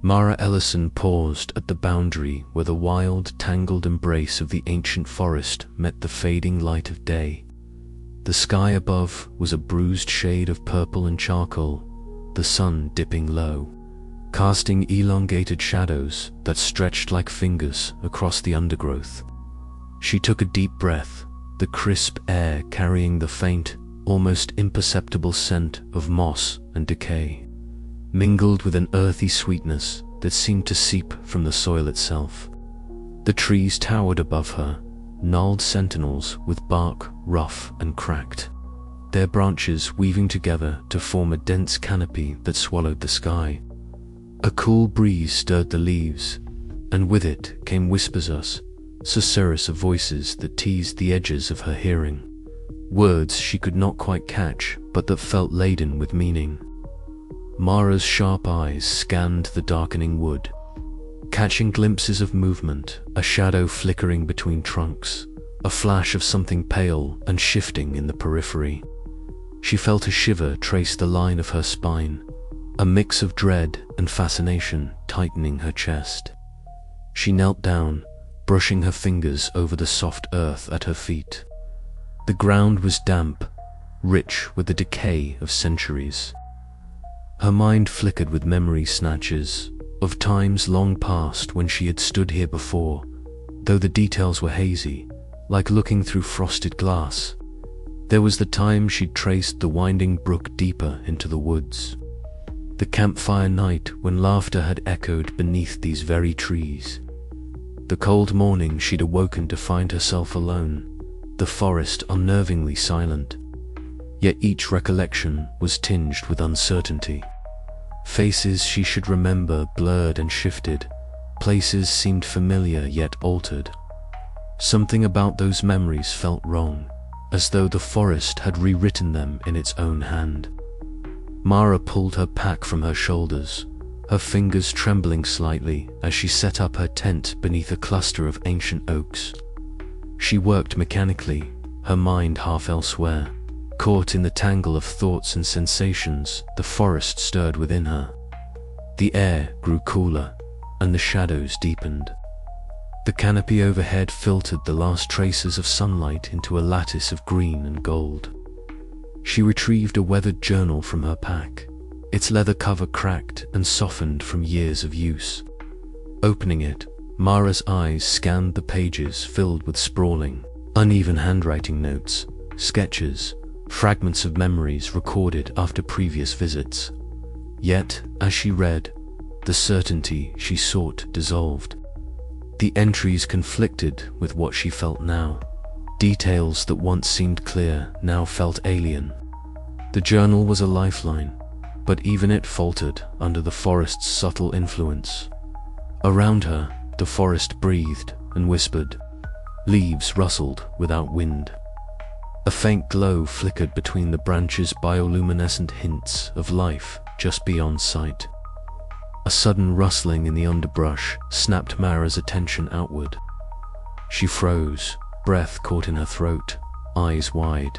Mara Ellison paused at the boundary where the wild, tangled embrace of the ancient forest met the fading light of day. The sky above was a bruised shade of purple and charcoal, the sun dipping low, casting elongated shadows that stretched like fingers across the undergrowth. She took a deep breath, the crisp air carrying the faint, almost imperceptible scent of moss and decay, mingled with an earthy sweetness that seemed to seep from the soil itself. The trees towered above her, gnarled sentinels with bark rough and cracked, their branches weaving together to form a dense canopy that swallowed the sky. A cool breeze stirred the leaves, and with it came whispers of susurrus of voices that teased the edges of her hearing, words she could not quite catch but that felt laden with meaning. Mara's sharp eyes scanned the darkening wood, catching glimpses of movement, a shadow flickering between trunks, a flash of something pale and shifting in the periphery. She felt a shiver trace the line of her spine, a mix of dread and fascination tightening her chest. She knelt down, brushing her fingers over the soft earth at her feet. The ground was damp, rich with the decay of centuries. Her mind flickered with memory snatches of times long past when she had stood here before, though the details were hazy, like looking through frosted glass. There was the time she'd traced the winding brook deeper into the woods, the campfire night when laughter had echoed beneath these very trees, the cold morning she'd awoken to find herself alone, the forest unnervingly silent. Yet each recollection was tinged with uncertainty. Faces she should remember blurred and shifted, places seemed familiar yet altered. Something about those memories felt wrong, as though the forest had rewritten them in its own hand. Mara pulled her pack from her shoulders, her fingers trembling slightly as she set up her tent beneath a cluster of ancient oaks. She worked mechanically, her mind half elsewhere. Caught in the tangle of thoughts and sensations, the forest stirred within her. The air grew cooler, and the shadows deepened. The canopy overhead filtered the last traces of sunlight into a lattice of green and gold. She retrieved a weathered journal from her pack, its leather cover cracked and softened from years of use. Opening it, Mara's eyes scanned the pages filled with sprawling, uneven handwriting notes, sketches, fragments of memories recorded after previous visits. Yet, as she read, the certainty she sought dissolved. The entries conflicted with what she felt now. Details that once seemed clear now felt alien. The journal was a lifeline, but even it faltered under the forest's subtle influence. Around her, the forest breathed and whispered. Leaves rustled without wind. A faint glow flickered between the branches' bioluminescent hints of life just beyond sight. A sudden rustling in the underbrush snapped Mara's attention outward. She froze, breath caught in her throat, eyes wide.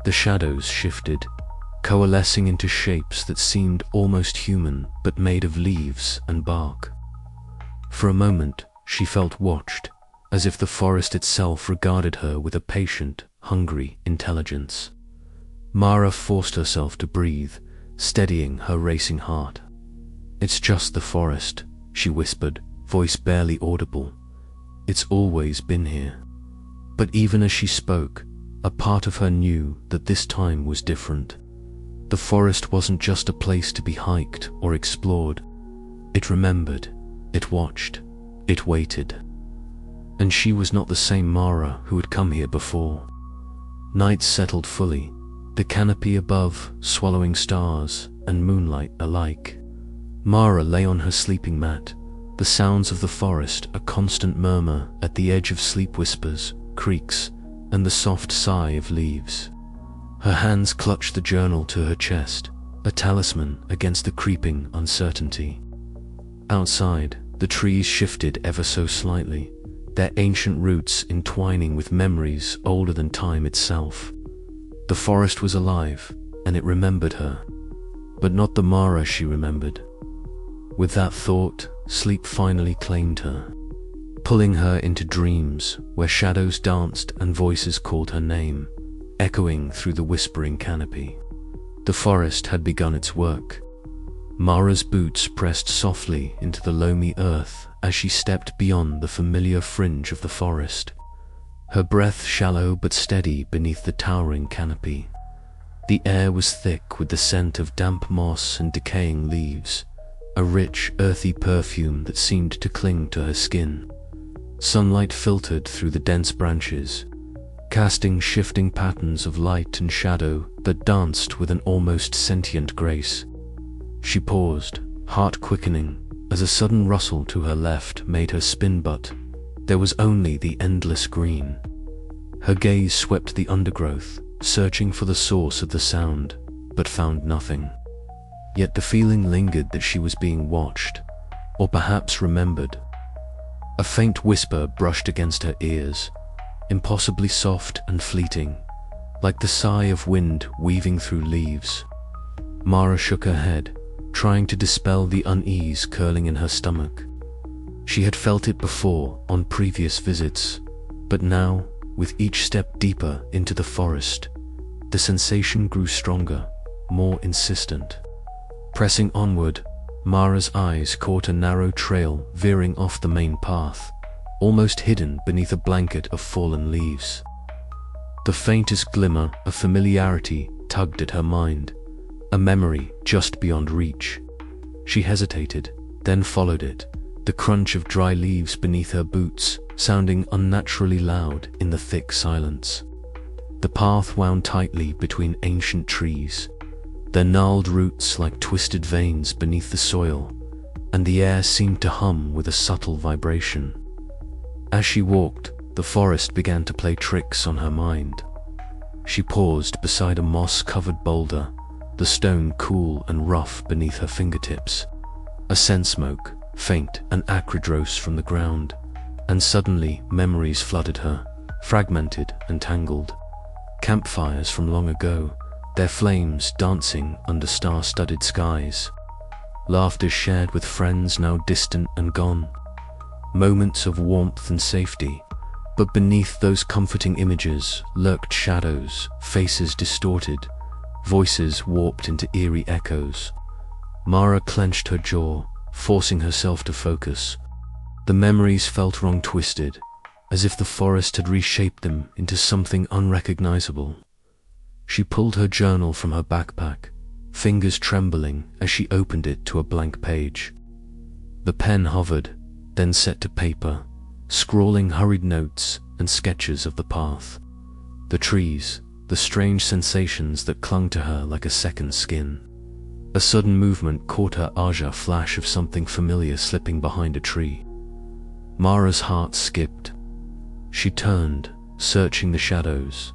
The shadows shifted, coalescing into shapes that seemed almost human but made of leaves and bark. For a moment, she felt watched, as if the forest itself regarded her with a patient, hungry intelligence. Mara forced herself to breathe, steadying her racing heart. "It's just the forest," she whispered, voice barely audible. "It's always been here." But even as she spoke, a part of her knew that this time was different. The forest wasn't just a place to be hiked or explored. It remembered, it watched, it waited. And she was not the same Mara who had come here before. Night settled fully, the canopy above swallowing stars and moonlight alike. Mara lay on her sleeping mat, the sounds of the forest a constant murmur at the edge of sleep whispers, creaks, and the soft sigh of leaves. Her hands clutched the journal to her chest, a talisman against the creeping uncertainty. Outside, the trees shifted ever so slightly, their ancient roots entwining with memories older than time itself. The forest was alive, and it remembered her, but not the Mara she remembered. With that thought, sleep finally claimed her, pulling her into dreams where shadows danced and voices called her name, echoing through the whispering canopy. The forest had begun its work. Mara's boots pressed softly into the loamy earth as she stepped beyond the familiar fringe of the forest, her breath shallow but steady beneath the towering canopy. The air was thick with the scent of damp moss and decaying leaves, a rich, earthy perfume that seemed to cling to her skin. Sunlight filtered through the dense branches, casting shifting patterns of light and shadow that danced with an almost sentient grace. She paused, heart quickening, as a sudden rustle to her left made her spin, but there was only the endless green. Her gaze swept the undergrowth, searching for the source of the sound, but found nothing. Yet the feeling lingered that she was being watched, or perhaps remembered. A faint whisper brushed against her ears, impossibly soft and fleeting, like the sigh of wind weaving through leaves. Mara shook her head, trying to dispel the unease curling in her stomach. She had felt it before on previous visits, but now, with each step deeper into the forest, the sensation grew stronger, more insistent. Pressing onward, Mara's eyes caught a narrow trail veering off the main path, almost hidden beneath a blanket of fallen leaves. The faintest glimmer of familiarity tugged at her mind, a memory just beyond reach. She hesitated, then followed it, the crunch of dry leaves beneath her boots sounding unnaturally loud in the thick silence. The path wound tightly between ancient trees, their gnarled roots like twisted veins beneath the soil, and the air seemed to hum with a subtle vibration. As she walked, the forest began to play tricks on her mind. She paused beside a moss-covered boulder, the stone cool and rough beneath her fingertips. A scent smoke, faint and acrid, rose from the ground, and suddenly memories flooded her, fragmented and tangled. Campfires from long ago, their flames dancing under star-studded skies. Laughter shared with friends now distant and gone. Moments of warmth and safety, but beneath those comforting images lurked shadows, faces distorted, voices warped into eerie echoes. Mara clenched her jaw, forcing herself to focus. The memories felt wrong, twisted, as if the forest had reshaped them into something unrecognizable. She pulled her journal from her backpack, fingers trembling as she opened it to a blank page. The pen hovered, then set to paper, scrawling hurried notes and sketches of the path, the trees, the strange sensations that clung to her like a second skin. A sudden movement caught her eye, a flash of something familiar slipping behind a tree. Mara's heart skipped. She turned, searching the shadows,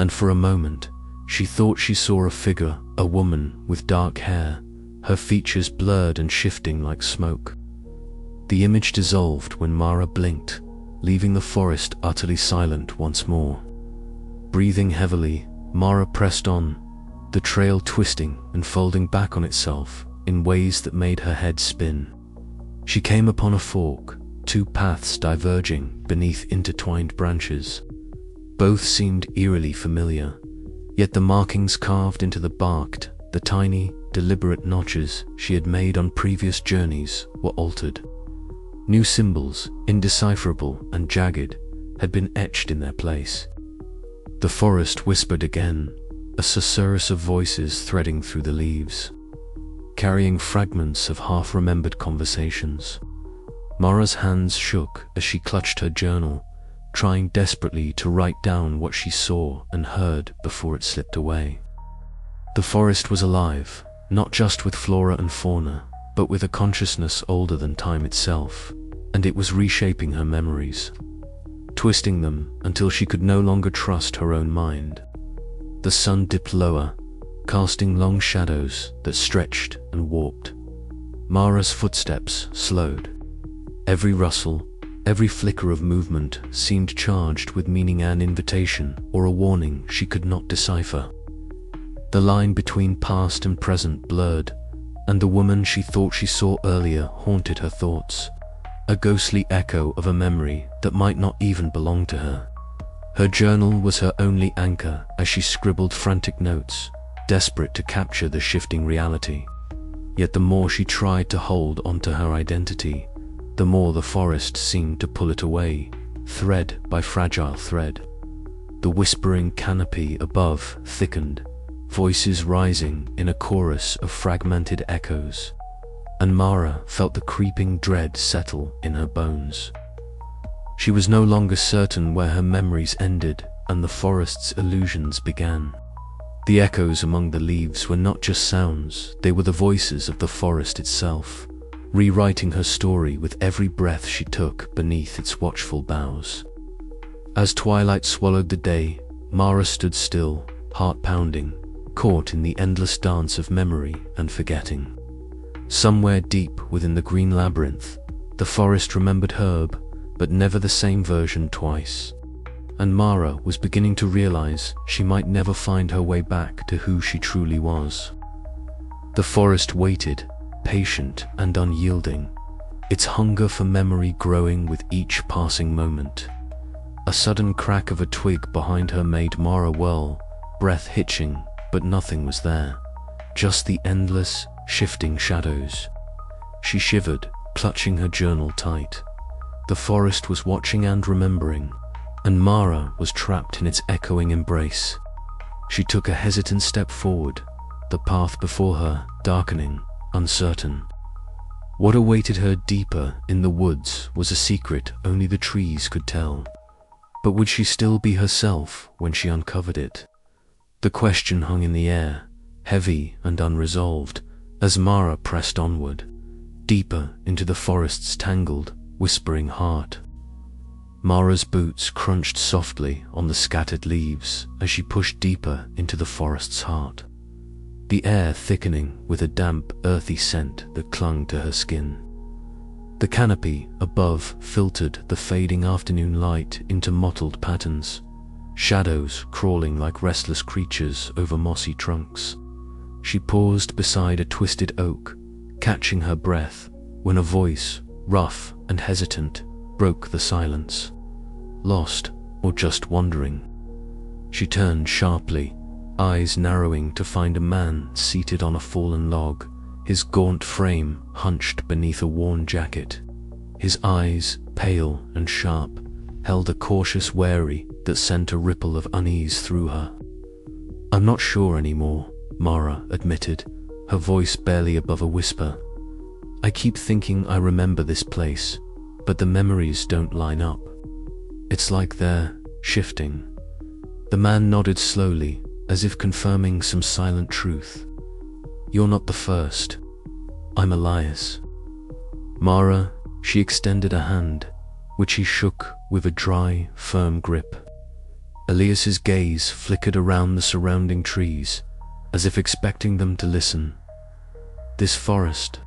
and for a moment, she thought she saw a figure, a woman with dark hair, her features blurred and shifting like smoke. The image dissolved when Mara blinked, leaving the forest utterly silent once more. Breathing heavily, Mara pressed on, the trail twisting and folding back on itself in ways that made her head spin. She came upon a fork, two paths diverging beneath intertwined branches. Both seemed eerily familiar, yet the markings carved into the bark, the tiny, deliberate notches she had made on previous journeys, were altered. New symbols, indecipherable and jagged, had been etched in their place. The forest whispered again, a susurrus of voices threading through the leaves, carrying fragments of half-remembered conversations. Mara's hands shook as she clutched her journal, trying desperately to write down what she saw and heard before it slipped away. The forest was alive, not just with flora and fauna, but with a consciousness older than time itself, and it was reshaping her memories, twisting them until she could no longer trust her own mind. The sun dipped lower, casting long shadows that stretched and warped. Mara's footsteps slowed. Every rustle, every flicker of movement seemed charged with meaning, an invitation or a warning she could not decipher. The line between past and present blurred, and the woman she thought she saw earlier haunted her thoughts, a ghostly echo of a memory that might not even belong to her. Her journal was her only anchor as she scribbled frantic notes, desperate to capture the shifting reality. Yet the more she tried to hold onto her identity, the more the forest seemed to pull it away, thread by fragile thread. The whispering canopy above thickened, voices rising in a chorus of fragmented echoes, and Mara felt the creeping dread settle in her bones. She was no longer certain where her memories ended and the forest's illusions began. The echoes among the leaves were not just sounds, they were the voices of the forest itself, rewriting her story with every breath she took beneath its watchful boughs. As twilight swallowed the day, Mara stood still, heart pounding, caught in the endless dance of memory and forgetting. Somewhere deep within the green labyrinth, the forest remembered Herb, but never the same version twice. And Mara was beginning to realize she might never find her way back to who she truly was. The forest waited, patient and unyielding, its hunger for memory growing with each passing moment. A sudden crack of a twig behind her made Mara whirl, breath hitching, but nothing was there, just the endless, shifting shadows. She shivered, clutching her journal tight. The forest was watching and remembering, and Mara was trapped in its echoing embrace. She took a hesitant step forward, the path before her darkening, uncertain. What awaited her deeper in the woods was a secret only the trees could tell. But would she still be herself when she uncovered it? The question hung in the air, heavy and unresolved, as Mara pressed onward, deeper into the forest's tangled, whispering heart. Mara's boots crunched softly on the scattered leaves as she pushed deeper into the forest's heart, the air thickening with a damp, earthy scent that clung to her skin. The canopy above filtered the fading afternoon light into mottled patterns, shadows crawling like restless creatures over mossy trunks. She paused beside a twisted oak, catching her breath, when a voice, rough and hesitant, broke the silence. Lost, or just wandering? She turned sharply, eyes narrowing to find a man seated on a fallen log, his gaunt frame hunched beneath a worn jacket. His eyes, pale and sharp, held a cautious wary that sent a ripple of unease through her. "I'm not sure anymore," Mara admitted, her voice barely above a whisper. "I keep thinking I remember this place, but the memories don't line up. It's like they're shifting." The man nodded slowly, as if confirming some silent truth. "You're not the first. I'm Elias." Mara, she extended a hand, which he shook with a dry, firm grip. Elias's gaze flickered around the surrounding trees, as if expecting them to listen. "This forest,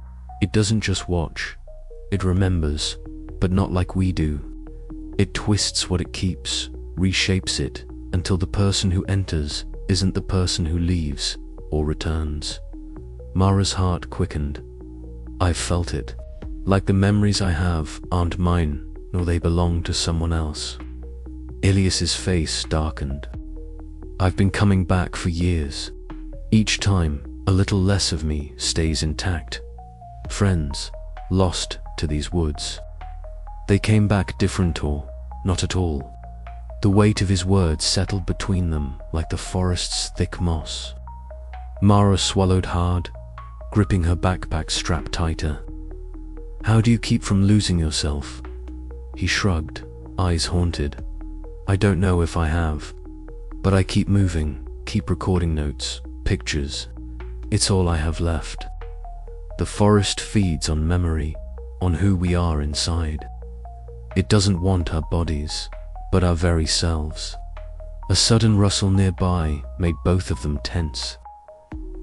it doesn't just watch, it remembers, but not like we do. It twists what it keeps, reshapes it, until the person who enters isn't the person who leaves or returns." Mara's heart quickened. "I've felt it. Like the memories I have aren't mine, nor they belong to someone else." Elias's face darkened. "I've been coming back for years. Each time, a little less of me stays intact. Friends, lost to these woods. They came back different or not at all." The weight of his words settled between them like the forest's thick moss. Mara swallowed hard, gripping her backpack strap tighter. "How do you keep from losing yourself?" He shrugged, eyes haunted. "I don't know if I have, but I keep moving, keep recording notes, pictures. It's all I have left. The forest feeds on memory, on who we are inside. It doesn't want our bodies, but our very selves." A sudden rustle nearby made both of them tense.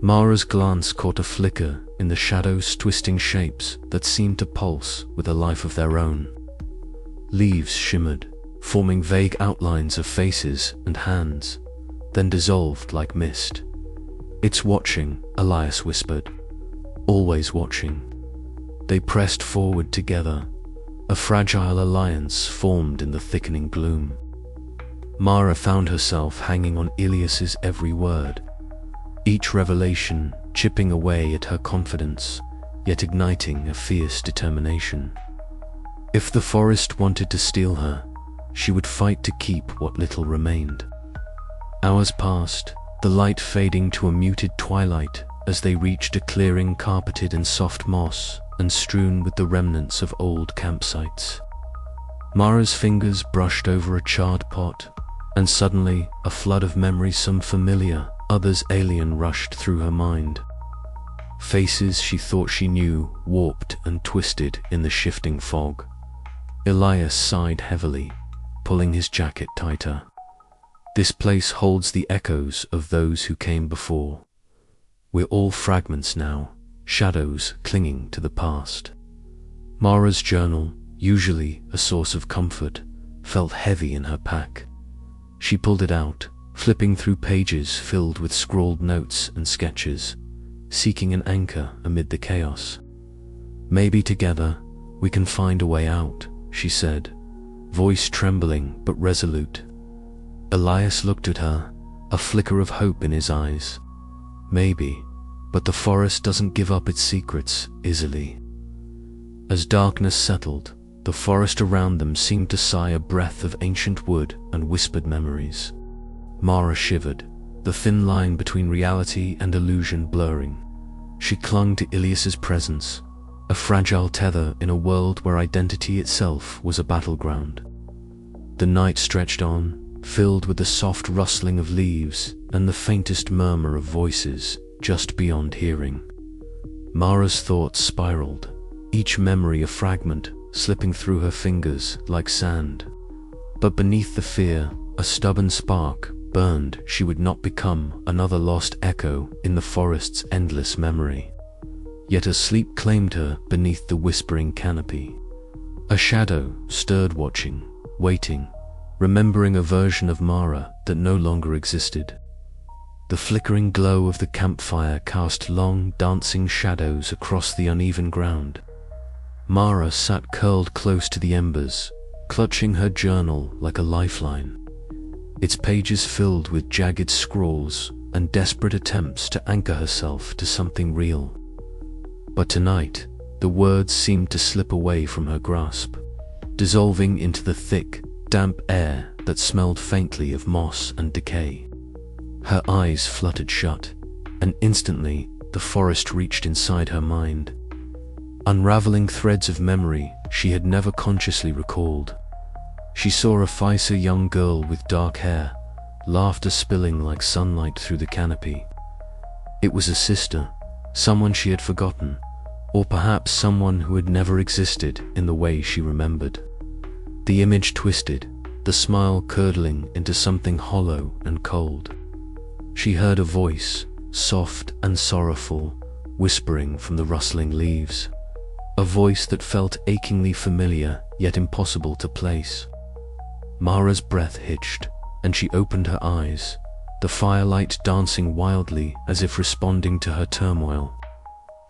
Mara's glance caught a flicker in the shadows' twisting shapes that seemed to pulse with a life of their own. Leaves shimmered, forming vague outlines of faces and hands, then dissolved like mist. "It's watching," Elias whispered. always watching. They pressed forward together, a fragile alliance formed in the thickening gloom. Mara found herself hanging on Ilias's every word, each revelation chipping away at her confidence, yet igniting a fierce determination. If the forest wanted to steal her, she would fight to keep what little remained. Hours passed, the light fading to a muted twilight as they reached a clearing carpeted in soft moss and strewn with the remnants of old campsites. Mara's fingers brushed over a charred pot, and suddenly a flood of memories, some familiar, others alien, rushed through her mind. Faces she thought she knew warped and twisted in the shifting fog. Elias sighed heavily, pulling his jacket tighter. This place holds the echoes of those who came before. We're all fragments now, shadows clinging to the past. Mara's journal, usually a source of comfort, felt heavy in her pack. She pulled it out, flipping through pages filled with scrawled notes and sketches, seeking an anchor amid the chaos. Maybe together we can find a way out, she said, voice trembling but resolute. Elias looked at her, a flicker of hope in his eyes. Maybe, but the forest doesn't give up its secrets easily. As darkness settled, the forest around them seemed to sigh a breath of ancient wood and whispered memories. Mara shivered, the thin line between reality and illusion blurring. She clung to Ilias's presence, a fragile tether in a world where identity itself was a battleground. The night stretched on, filled with the soft rustling of leaves and the faintest murmur of voices just beyond hearing. Mara's thoughts spiraled, each memory a fragment slipping through her fingers like sand. But beneath the fear, a stubborn spark burned. She would not become another lost echo in the forest's endless memory. Yet as sleep claimed her beneath the whispering canopy, a shadow stirred, watching, waiting, remembering a version of Mara that no longer existed. The flickering glow of the campfire cast long, dancing shadows across the uneven ground. Mara sat curled close to the embers, clutching her journal like a lifeline, its pages filled with jagged scrawls and desperate attempts to anchor herself to something real. But tonight, the words seemed to slip away from her grasp, dissolving into the thick, damp air that smelled faintly of moss and decay. Her eyes fluttered shut, and instantly the forest reached inside her mind, unraveling threads of memory she had never consciously recalled. She saw a Faisa young girl with dark hair, laughter spilling like sunlight through the canopy. It was a sister, someone she had forgotten, or perhaps someone who had never existed in the way she remembered. The image twisted, the smile curdling into something hollow and cold. She heard a voice, soft and sorrowful, whispering from the rustling leaves. A voice that felt achingly familiar, yet impossible to place. Mara's breath hitched, and she opened her eyes, the firelight dancing wildly as if responding to her turmoil.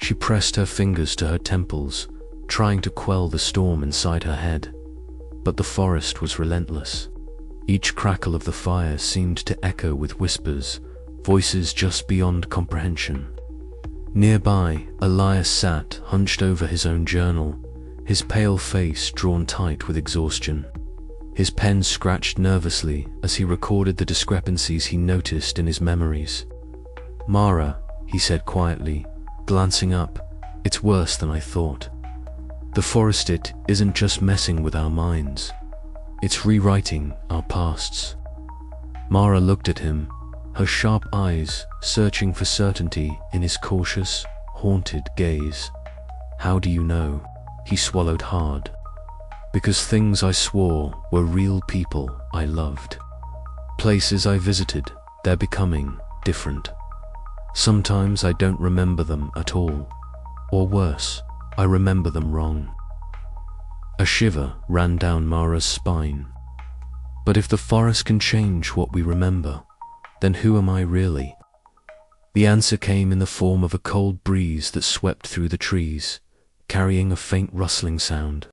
She pressed her fingers to her temples, trying to quell the storm inside her head. But the forest was relentless. Each crackle of the fire seemed to echo with whispers, voices just beyond comprehension. Nearby, Elias sat, hunched over his own journal, his pale face drawn tight with exhaustion. His pen scratched nervously as he recorded the discrepancies he noticed in his memories. "Mara," he said quietly, glancing up, "it's worse than I thought. The forest isn't just messing with our minds, it's rewriting our pasts." Mara looked at him, her sharp eyes searching for certainty in his cautious, haunted gaze. "How do you know?" He swallowed hard. "Because things I swore were real people I loved. Places I visited, they're becoming different. Sometimes I don't remember them at all. Or worse, I remember them wrong." A shiver ran down Mara's spine. But if the forest can change what we remember, then who am I really? The answer came in the form of a cold breeze that swept through the trees, carrying a faint rustling sound.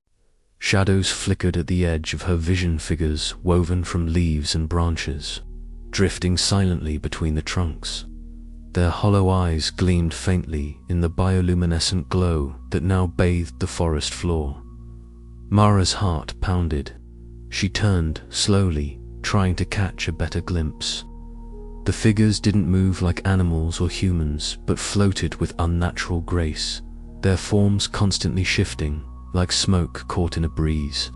Shadows flickered at the edge of her vision, figures woven from leaves and branches, drifting silently between the trunks. Their hollow eyes gleamed faintly in the bioluminescent glow that now bathed the forest floor. Mara's heart pounded. She turned slowly, trying to catch a better glimpse. The figures didn't move like animals or humans, but floated with unnatural grace, their forms constantly shifting, like smoke caught in a breeze.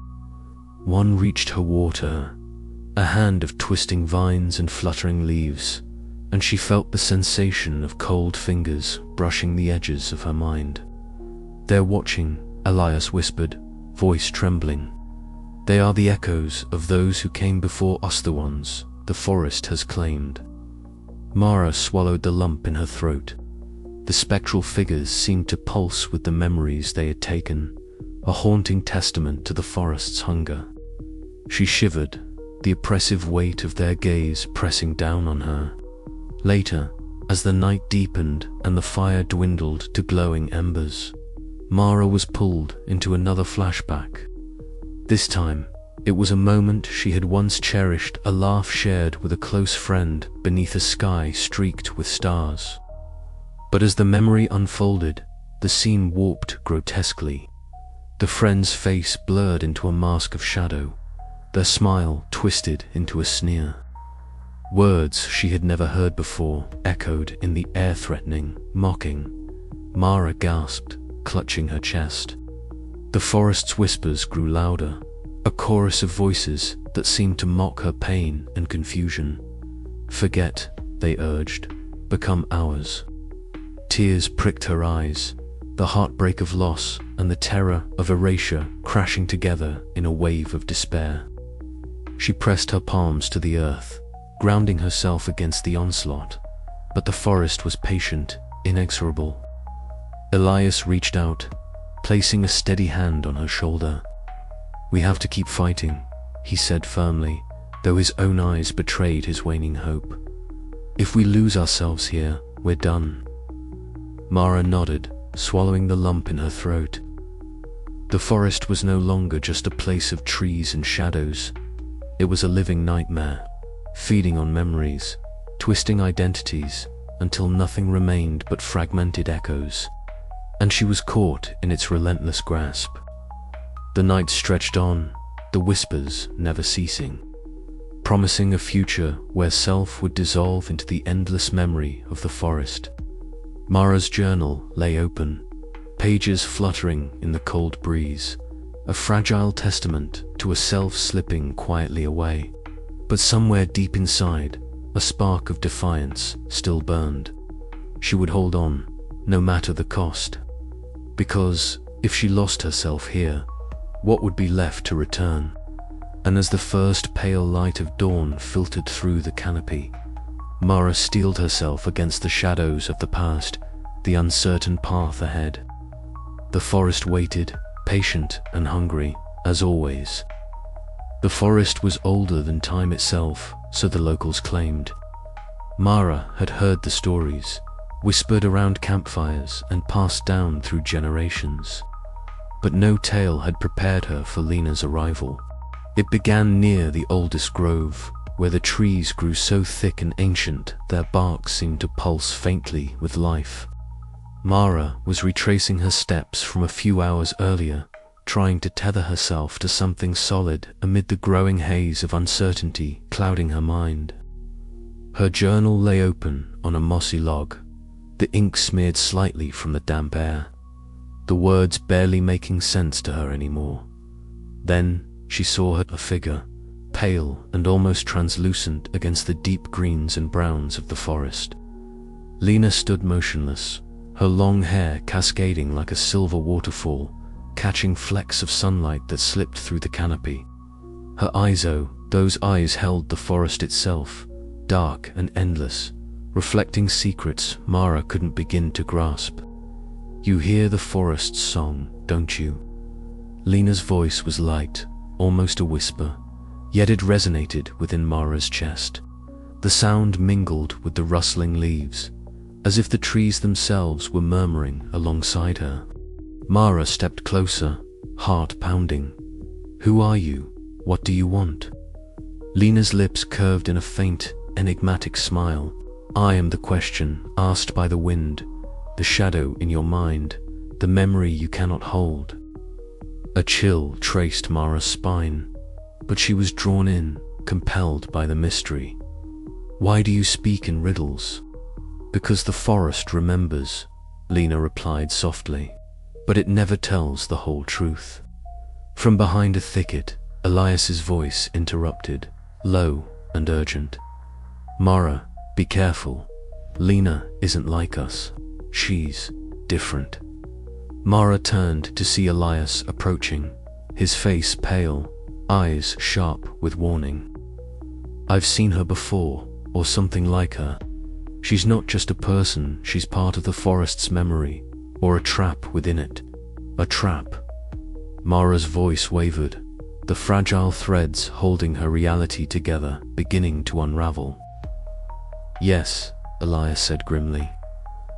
One reached toward her, a hand of twisting vines and fluttering leaves, and she felt the sensation of cold fingers brushing the edges of her mind. "They're watching," Elias whispered, voice trembling. "They are the echoes of those who came before us, the ones the forest has claimed." Mara swallowed the lump in her throat. The spectral figures seemed to pulse with the memories they had taken, a haunting testament to the forest's hunger. She shivered, the oppressive weight of their gaze pressing down on her. Later, as the night deepened and the fire dwindled to glowing embers, Mara was pulled into another flashback. This time, it was a moment she had once cherished, a laugh shared with a close friend beneath a sky streaked with stars. But as the memory unfolded, the scene warped grotesquely. The friend's face blurred into a mask of shadow, their smile twisted into a sneer. Words she had never heard before echoed in the air, threatening, mocking. Mara gasped, clutching her chest. The forest's whispers grew louder, a chorus of voices that seemed to mock her pain and confusion. "Forget," they urged, "become ours." Tears pricked her eyes, the heartbreak of loss and the terror of erasure crashing together in a wave of despair. She pressed her palms to the earth, grounding herself against the onslaught, but the forest was patient, inexorable. Elias reached out, placing a steady hand on her shoulder. "We have to keep fighting," he said firmly, though his own eyes betrayed his waning hope. "If we lose ourselves here, we're done." Mara nodded, swallowing the lump in her throat. The forest was no longer just a place of trees and shadows. It was a living nightmare, feeding on memories, twisting identities, until nothing remained but fragmented echoes. And she was caught in its relentless grasp. The night stretched on, the whispers never ceasing, promising a future where self would dissolve into the endless memory of the forest. Mara's journal lay open, pages fluttering in the cold breeze, a fragile testament to a self slipping quietly away. But somewhere deep inside, a spark of defiance still burned. She would hold on, no matter the cost. Because if she lost herself here, what would be left to return? And as the first pale light of dawn filtered through the canopy, Mara steeled herself against the shadows of the past, the uncertain path ahead. The forest waited, patient and hungry, as always. The forest was older than time itself, so the locals claimed. Mara had heard the stories, whispered around campfires and passed down through generations. But no tale had prepared her for Lena's arrival. It began near the oldest grove, where the trees grew so thick and ancient their bark seemed to pulse faintly with life. Mara was retracing her steps from a few hours earlier, trying to tether herself to something solid amid the growing haze of uncertainty clouding her mind. Her journal lay open on a mossy log, the ink smeared slightly from the damp air, the words barely making sense to her anymore. Then she saw a figure, pale and almost translucent against the deep greens and browns of the forest. Lena stood motionless, her long hair cascading like a silver waterfall, catching flecks of sunlight that slipped through the canopy. Her eyes, those eyes held the forest itself, dark and endless, reflecting secrets Mara couldn't begin to grasp. "You hear the forest's song, don't you?" Lena's voice was light, almost a whisper, yet it resonated within Mara's chest. The sound mingled with the rustling leaves, as if the trees themselves were murmuring alongside her. Mara stepped closer, heart pounding. "Who are you? What do you want?" Lena's lips curved in a faint, enigmatic smile. "I am the question asked by the wind, the shadow in your mind, the memory you cannot hold." A chill traced Mara's spine, but she was drawn in, compelled by the mystery. "Why do you speak in riddles?" "Because the forest remembers," Lena replied softly, "but it never tells the whole truth." From behind a thicket, Elias's voice interrupted, low and urgent. "Mara, be careful. Lena isn't like us. She's different." Mara turned to see Elias approaching, his face pale, eyes sharp with warning. "I've seen her before, or something like her. She's not just a person, she's part of the forest's memory, or a trap within it. A trap." Mara's voice wavered, the fragile threads holding her reality together beginning to unravel. "Yes," Elias said grimly.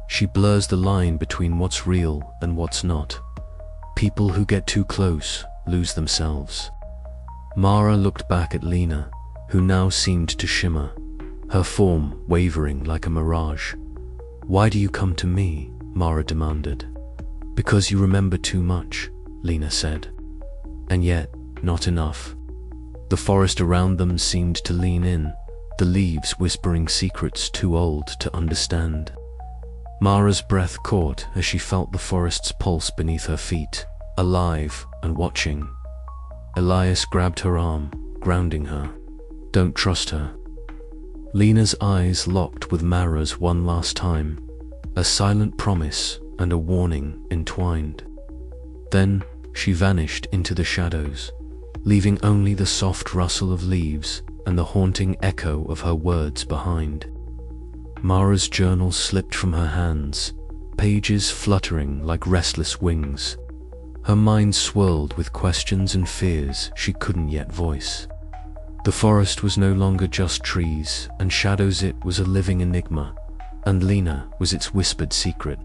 "She blurs the line between what's real and what's not. People who get too close lose themselves." Mara looked back at Lena, who now seemed to shimmer, her form wavering like a mirage. "Why do you come to me?" Mara demanded. "Because you remember too much," Lena said. "And yet, not enough." The forest around them seemed to lean in, the leaves whispering secrets too old to understand. Mara's breath caught as she felt the forest's pulse beneath her feet, alive and watching. Elias grabbed her arm, grounding her. "Don't trust her." Lena's eyes locked with Mara's one last time, a silent promise and a warning entwined. Then she vanished into the shadows, leaving only the soft rustle of leaves and the haunting echo of her words behind. Mara's journal slipped from her hands, pages fluttering like restless wings. Her mind swirled with questions and fears she couldn't yet voice. The forest was no longer just trees and shadows, it was a living enigma, and Lena was its whispered secret.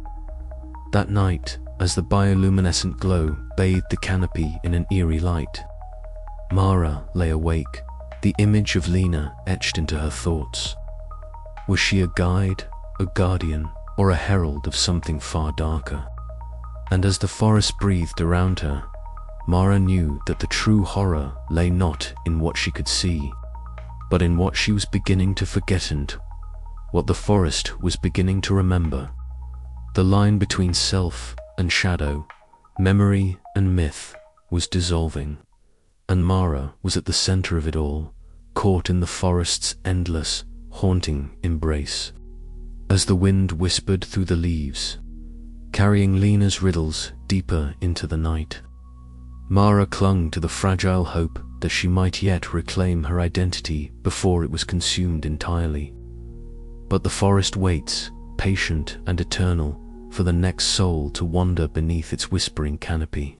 That night, as the bioluminescent glow bathed the canopy in an eerie light, Mara lay awake, the image of Lena etched into her thoughts. Was she a guide, a guardian, or a herald of something far darker? And as the forest breathed around her, Mara knew that the true horror lay not in what she could see, but in what she was beginning to forget and what the forest was beginning to remember. The line between self and shadow, memory and myth, was dissolving, and Mara was at the center of it all, caught in the forest's endless, haunting embrace. As the wind whispered through the leaves, carrying Lena's riddles deeper into the night, Mara clung to the fragile hope that she might yet reclaim her identity before it was consumed entirely. But the forest waits, patient and eternal, for the next soul to wander beneath its whispering canopy.